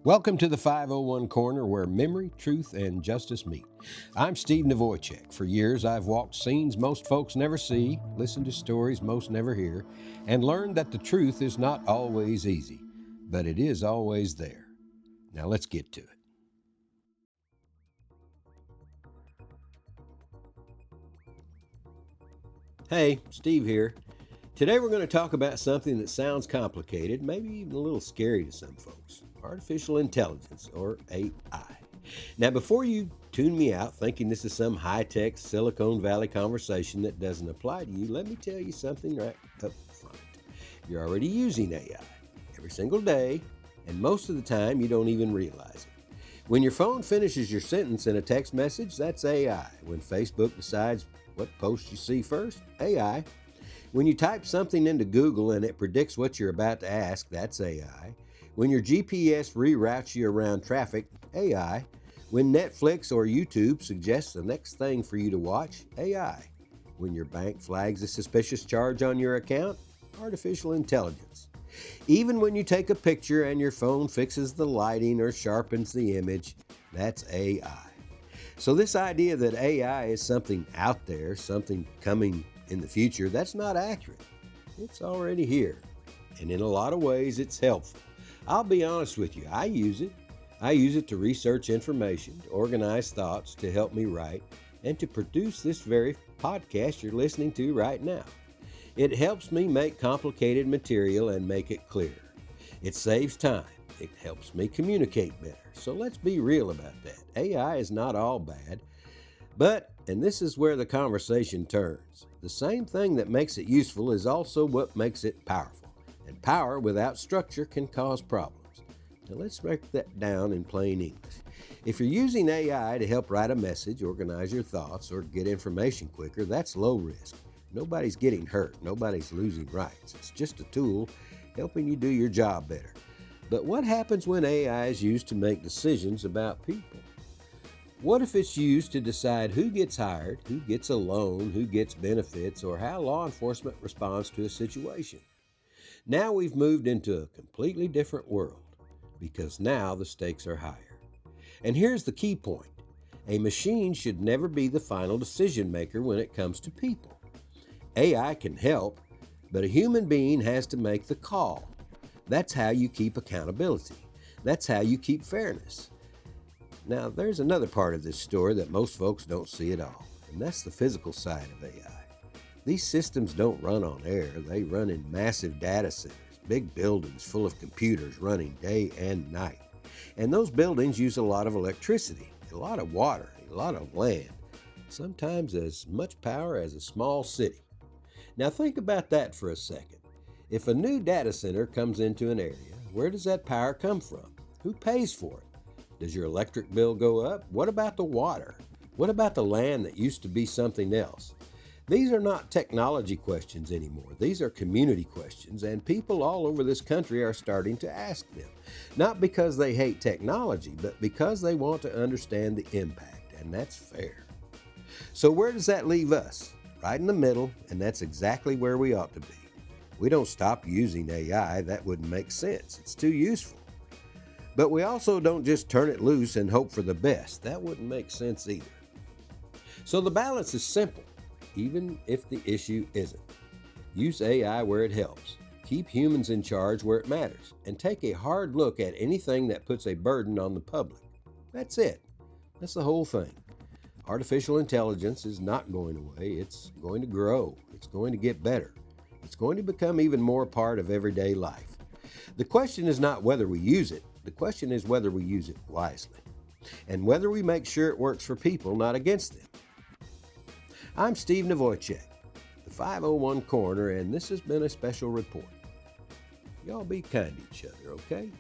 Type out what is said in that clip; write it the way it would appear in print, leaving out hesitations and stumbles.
Welcome to the 501 Corner, where memory, truth, and justice meet. I'm Steve Nawojczyk. For years, I've walked scenes most folks never see, listened to stories most never hear, and learned that the truth is not always easy, but it is always there. Now let's get to it. Hey, Steve here. Today we're going to talk about something that sounds complicated, maybe even a little scary to some folks. Artificial intelligence, or AI. Now, before you tune me out thinking this is some high-tech Silicon Valley conversation that doesn't apply to you, let me tell you something right up front. You're already using AI every single day, and most of the time you don't even realize it. When your phone finishes your sentence in a text message, that's AI. When Facebook decides what post you see first, AI. When you type something into Google and it predicts what you're about to ask, that's AI. When your GPS reroutes you around traffic, AI. When Netflix or YouTube suggests the next thing for you to watch, AI. When your bank flags a suspicious charge on your account, artificial intelligence. Even when you take a picture and your phone fixes the lighting or sharpens the image, that's AI. So this idea that AI is something out there, something coming in the future, that's not accurate. It's already here. And in a lot of ways, it's helpful. I'll be honest with you, I use it. I use it to research information, to organize thoughts, to help me write, and to produce this very podcast you're listening to right now. It helps me make complicated material and make it clear. It saves time. It helps me communicate better. So let's be real about that. AI is not all bad, but, and this is where the conversation turns, the same thing that makes it useful is also what makes it powerful. And power without structure can cause problems. Now let's break that down in plain English. If you're using AI to help write a message, organize your thoughts, or get information quicker, that's low risk. Nobody's getting hurt. Nobody's losing rights. It's just a tool helping you do your job better. But what happens when AI is used to make decisions about people? What if it's used to decide who gets hired, who gets a loan, who gets benefits, or how law enforcement responds to a situation? Now we've moved into a completely different world, because now the stakes are higher. And here's the key point. A machine should never be the final decision maker when it comes to people. AI can help, but a human being has to make the call. That's how you keep accountability. That's how you keep fairness. Now, there's another part of this story that most folks don't see at all, and that's the physical side of AI. These systems don't run on air. They run in massive data centers, big buildings full of computers running day and night. And those buildings use a lot of electricity, a lot of water, a lot of land, sometimes as much power as a small city. Now think about that for a second. If a new data center comes into an area, where does that power come from? Who pays for it? Does your electric bill go up? What about the water? What about the land that used to be something else? These are not technology questions anymore. These are community questions, and people all over this country are starting to ask them. Not because they hate technology, but because they want to understand the impact, and that's fair. So where does that leave us? Right in the middle, and that's exactly where we ought to be. We don't stop using AI. That wouldn't make sense. It's too useful. But we also don't just turn it loose and hope for the best. That wouldn't make sense either. So the balance is simple, even if the issue isn't. Use AI where it helps. Keep humans in charge where it matters. And take a hard look at anything that puts a burden on the public. That's it. That's the whole thing. Artificial intelligence is not going away. It's going to grow. It's going to get better. It's going to become even more a part of everyday life. The question is not whether we use it. The question is whether we use it wisely. And whether we make sure it works for people, not against them. I'm Steve Nawojczyk, the 501 Coroner, and this has been a special report. Y'all be kind to each other, okay?